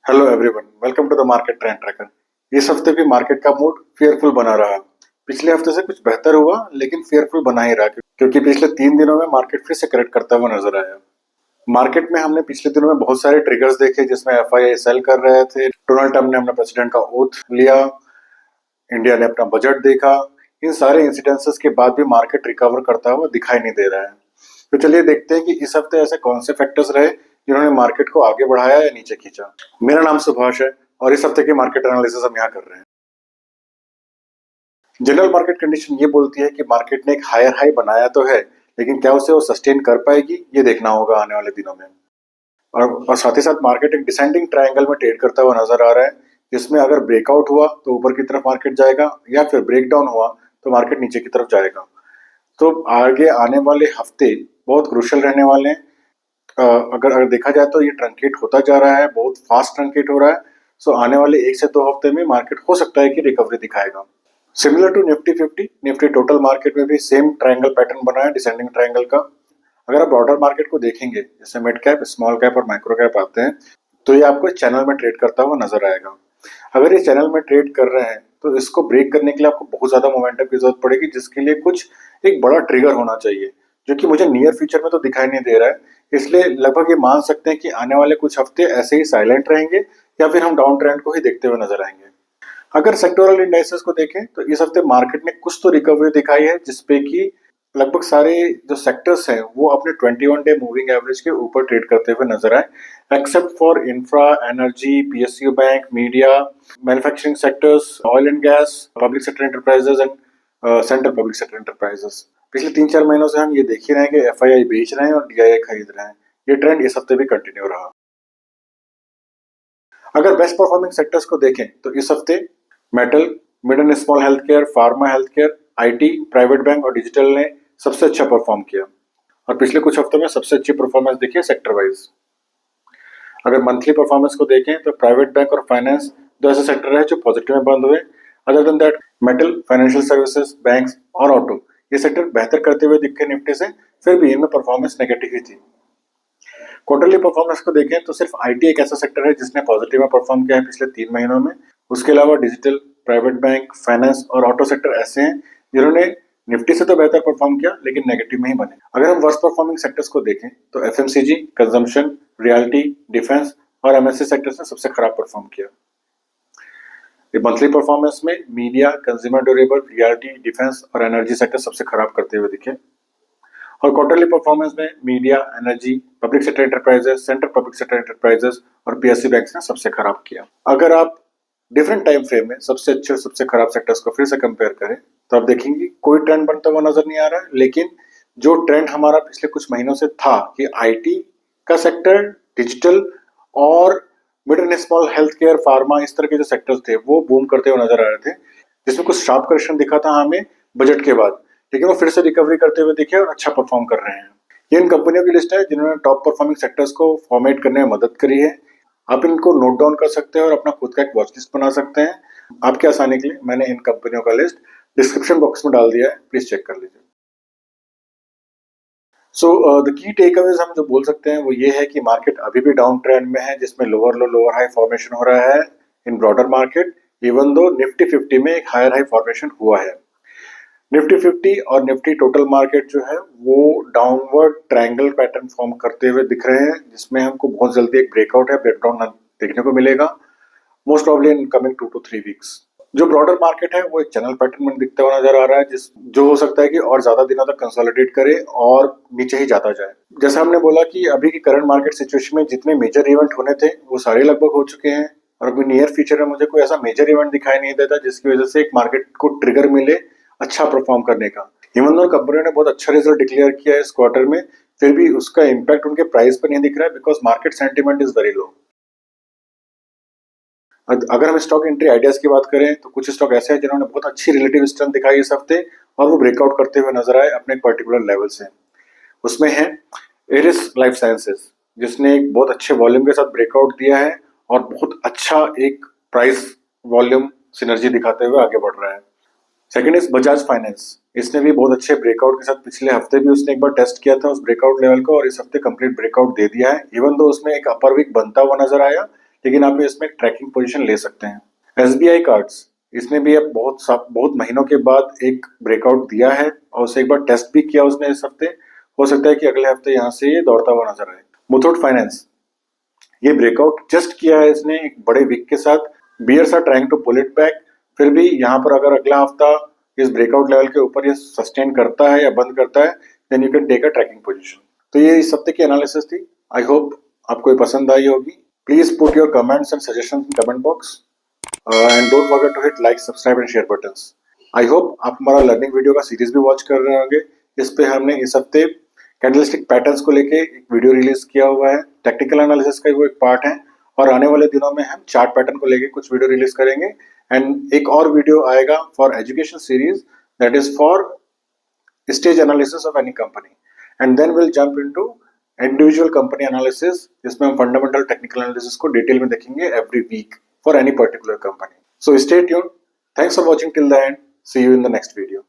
Hello everyone, welcome to the market trend tracker. इस हफ्ते भी मार्केट का मूड फेयरफुल बना रहा। पिछले हफ्ते से कुछ बेहतर हुआ, लेकिन फेयरफुल बना ही रहा क्योंकि पिछले 3 दिनों में मार्केट फिर से करेक्ट करता हुआ नजर आया। मार्केट में हमने पिछले दिनों में बहुत सारे ट्रिगर्स देखे जिसमें एफआईआई सेल कर रहे थे, डोनाल्ड ट्रम्प ने अपना प्रेसिडेंट का ओथ लिया, इंडिया ने अपना बजट देखा। इन सारे इंसिडेंसेस के बाद भी मार्केट रिकवर करता हुआ दिखाई नहीं दे रहा है। तो चलिए देखते हैं कि इस हफ्ते ऐसे कौन से फैक्टर्स रहे जिन्होंने मार्केट को आगे बढ़ाया या नीचे खींचा। मेरा नाम सुभाष है और इस हफ्ते की मार्केट एनालिसिस हम यहाँ कर रहे हैं। जनरल मार्केट कंडीशन ये बोलती है कि मार्केट ने एक हायर हाई बनाया तो है, लेकिन क्या उसे वो सस्टेन कर पाएगी ये देखना होगा आने वाले दिनों में। और साथ ही साथ मार्केट एक डिसेंडिंग ट्रायंगल में ट्रेड करता हुआ नजर आ रहा है, जिसमें अगर ब्रेकआउट हुआ तो ऊपर की तरफ मार्केट जाएगा या फिर ब्रेकडाउन हुआ तो मार्केट नीचे की तरफ जाएगा। तो आगे आने वाले हफ्ते बहुत क्रूशियल रहने वाले हैं। अगर देखा जाए तो ये ट्रंकेट होता जा रहा है, बहुत फास्ट ट्रंकेट हो रहा है। सो आने वाले 1 से 2 हफ्ते में मार्केट हो सकता है कि रिकवरी दिखाएगा। Similar to Nifty 50, Nifty total market में भी सेम ट्रायंगल पैटर्न बना है, डिसेंडिंग ट्रायंगल का। अगर आप ब्रॉडर मार्केट को देखेंगे, जैसे मिड कैप, स्मॉल कैप और माइक्रो कैप आते हैं, तो ये आपको चैनल में ट्रेड करता हुआ नजर आएगा। अगर ये चैनल में ट्रेड कर रहे हैं तो इसको ब्रेक करने के लिए आपको बहुत ज्यादा मोमेंटम की जरूरत पड़ेगी, जिसके लिए कुछ एक बड़ा ट्रिगर होना चाहिए, जो कि मुझे नियर फ्यूचर में तो दिखाई नहीं दे रहा है। इसलिए लगभग ये मान सकते हैं कि आने वाले कुछ हफ्ते ऐसे ही साइलेंट रहेंगे या फिर हम डाउन ट्रेंड को ही देखते हुए नजर आएंगे। अगर सेक्टोरल इंडाइसेस को देखें तो इस हफ्ते मार्केट ने कुछ तो रिकवरी दिखाई है, जिसपे कि लगभग सारे जो सेक्टर्स हैं वो अपने 21 डे मूविंग एवरेज के ऊपर ट्रेड करते हुए नजर आए, except for infra, energy, PSU bank, media, manufacturing sectors, oil and gas, public sector enterprises and central public sector enterprises. पिछले 3-4 महीनों से हम ये देख ही रहे हैं कि एफआईआई बेच रहे हैं और डीआईआई खरीद रहे हैं। ये ट्रेंड इस हफ्ते भी कंटिन्यू रहा। अगर बेस्ट परफॉर्मिंग सेक्टर्स को देखें तो इस हफ्ते metal, mid and small health care, pharma health care, IT, private bank और डिजिटल ने सबसे अच्छा परफॉर्म किया। और पिछले कुछ हफ्तों में सबसे अच्छी परफॉर्मेंस देखिए सेक्टर वाइज। अगर मंथली परफॉर्मेंस को देखें तो प्राइवेट बैंक और फाइनेंस दो ऐसे सेक्टर है जो पॉजिटिव में बंद हुए। Other than that metal, financial services, banks और ऑटो ये सेक्टर बेहतर करते हुए दिखे निफ्टी से, फिर भी इनमें परफॉर्मेंस नेगेटिव ही थी। क्वार्टरली परफॉर्मेंस को देखें तो सिर्फ आईटी एक ऐसा सेक्टर है जिसने पॉजिटिव में परफॉर्म किया है पिछले 3 महीनों में। उसके अलावा डिजिटल, प्राइवेट बैंक, फाइनेंस और ऑटो सेक्टर ऐसे हैं जिन्होंने निफ्टी से तो बेहतर परफॉर्म किया लेकिन नेगेटिव में ही बने। अगर हम वर्स्ट परफॉर्मिंग सेक्टर्स को देखें तो एफएमसीजी, कंजम्पशन, रियल्टी, डिफेंस और एमएससी सेक्टर्स ने सबसे खराब परफॉर्म किया। ये मंथली परफॉर्मेंस में media, consumer durable, realty, defence और एनर्जी सेक्टर सबसे खराब करते हुए दिखे। और क्वार्टरली परफॉर्मेंस में media, energy, public sector enterprises, central public sector enterprises और पीएसयू बैंक्स ने सबसे खराब किया। अगर आप डिफरेंट टाइम फ्रेम में सबसे अच्छे और सबसे खराब सेक्टर्स को फिर से कंपेयर करें तो आप देखेंगे कोई ट्रेंड बनता हुआ नजर नहीं आ रहा है, लेकिन जो ट्रेंड हमारा पिछले कुछ महीनों से था कि आईटी का सेक्टर, डिजिटल और mid and small health care, pharma, इस तरह के जो सेक्टर्स थे वो बूम करते हुए नजर आ रहे थे, जिसमें कुछ शार्प करेक्शन दिखा था हमें बजट के बाद, लेकिन वो फिर से रिकवरी करते हुए दिखे और अच्छा परफॉर्म कर रहे हैं। ये इन कंपनियों की लिस्ट है जिन्होंने टॉप परफॉर्मिंग सेक्टर्स को फॉर्मेट करने में मदद करी है। आप इनको नोट डाउन कर सकते हैं और अपना खुद का एक वॉच लिस्ट बना सकते हैं। आपके आसानी के लिए मैंने इन कंपनियों का लिस्ट डिस्क्रिप्शन बॉक्स में डाल दिया है, प्लीज चेक कर लीजिए। सो द की टेकअवेज हम जो बोल सकते हैं वो ये है कि मार्केट अभी भी डाउन ट्रेंड में है, जिसमें लोअर लो लोअर हाई फॉर्मेशन हो रहा है in broader market, even though Nifty 50 में एक हायर हाई फॉर्मेशन हुआ है। निफ्टी 50 और निफ्टी टोटल मार्केट जो है वो डाउनवर्ड ट्रायंगल पैटर्न फॉर्म करते हुए दिख रहे हैं, जिसमें हमको बहुत जल्दी एक ब्रेकआउट है, ब्रेकडाउन देखने को मिलेगा, most probably in coming 2 to 3 weeks. जो ब्रॉडर मार्केट है वो एक चैनल पैटर्न में दिखता हुआ नजर आ रहा है, जो हो सकता है कि और ज्यादा दिनों तक कंसोलिडेट करे और नीचे ही जाता जाए। जैसा हमने बोला कि अभी की करंट मार्केट सिचुएशन में जितने मेजर इवेंट होने थे वो सारे लगभग हो चुके हैं, और अभी नियर फ्यूचर में मुझे कोई ऐसा मेजर इवेंट दिखाई नहीं देता जिसकी वजह से एक मार्केट को ट्रिगर मिले अच्छा परफॉर्म करने का। इवन दो कंपनियों ने बहुत अच्छा रिजल्ट डिक्लेयर किया है इस क्वार्टर में, फिर भी उसका इम्पैक्ट उनके प्राइस पर नहीं दिख रहा है because market sentiment is very low. अगर हम स्टॉक एंट्री आइडियाज की बात करें तो कुछ स्टॉक ऐसे हैं जिन्होंने बहुत अच्छी रिलेटिव स्ट्रेंथ दिखाई इस हफ्ते और वो ब्रेकआउट करते हुए नजर आए अपने एक पर्टिकुलर लेवल से। उसमें है एरिस लाइफ साइंसेज, जिसने एक बहुत अच्छे वॉल्यूम के साथ ब्रेकआउट दिया है और बहुत अच्छा एक प्राइस वॉल्यूम सिनर्जी दिखाते हुए आगे बढ़ रहा है। सेकंड इज बजाज फाइनेंस, इसने भी बहुत अच्छे ब्रेकआउट के साथ पिछले हफ्ते भी उसने एक बार टेस्ट किया था उस ब्रेकआउट लेवल को और इस हफ्ते कंप्लीट ब्रेकआउट दे दिया है, इवन दो उसमें एक अपर वीक बनता हुआ नजर आया, लेकिन आप इसमें ट्रैकिंग पोजीशन ले सकते हैं। SBI कार्ड्स, इसने भी अब बहुत महीनों के बाद एक ब्रेकआउट दिया है और उसे एक बार टेस्ट भी किया उसने इस हफ्ते। हो सकता है कि अगले हफ्ते यहाँ से ये दौड़ता हुआ नजर आए। मुथूट फाइनेंस, ये ब्रेकआउट जस्ट किया है इसने एक बड़े विक के साथ। Bears are trying to pull it back. फिर भी यहाँ पर अगर अगला हफ्ता इस ब्रेकआउट लेवल के ऊपर ये सस्टेन करता है या बंद करता है, then you can take a tracking position. तो ये इस हफ्ते की एनालिसिस थी। आई होप आपको ये पसंद आई होगी। Please put your comments and suggestions in comment box and don't forget to hit like, subscribe and share buttons. I hope आप हमारा लर्निंग वीडियो का सीरीज भी वॉच कर रहे होंगे। इस पे हमने इस हफ्ते कैंडलस्टिक पैटर्न्स को लेके एक वीडियो रिलीज किया हुआ है। टेक्निकल एनालिसिस का वो एक पार्ट है और आने वाले दिनों में हम चार्ट पैटर्न को लेके कुछ वीडियो रिलीज करेंगे। एंड एक और वीडियो आएगा for education series, that is for stage analysis of any company, and then will jump into individual company analysis, जिसमें हम फंडामेंटल टेक्निकल एनालिसिस को डिटेल में देखेंगे every week for any particular company. So stay tuned. Thanks for watching till the end. See you in the next video.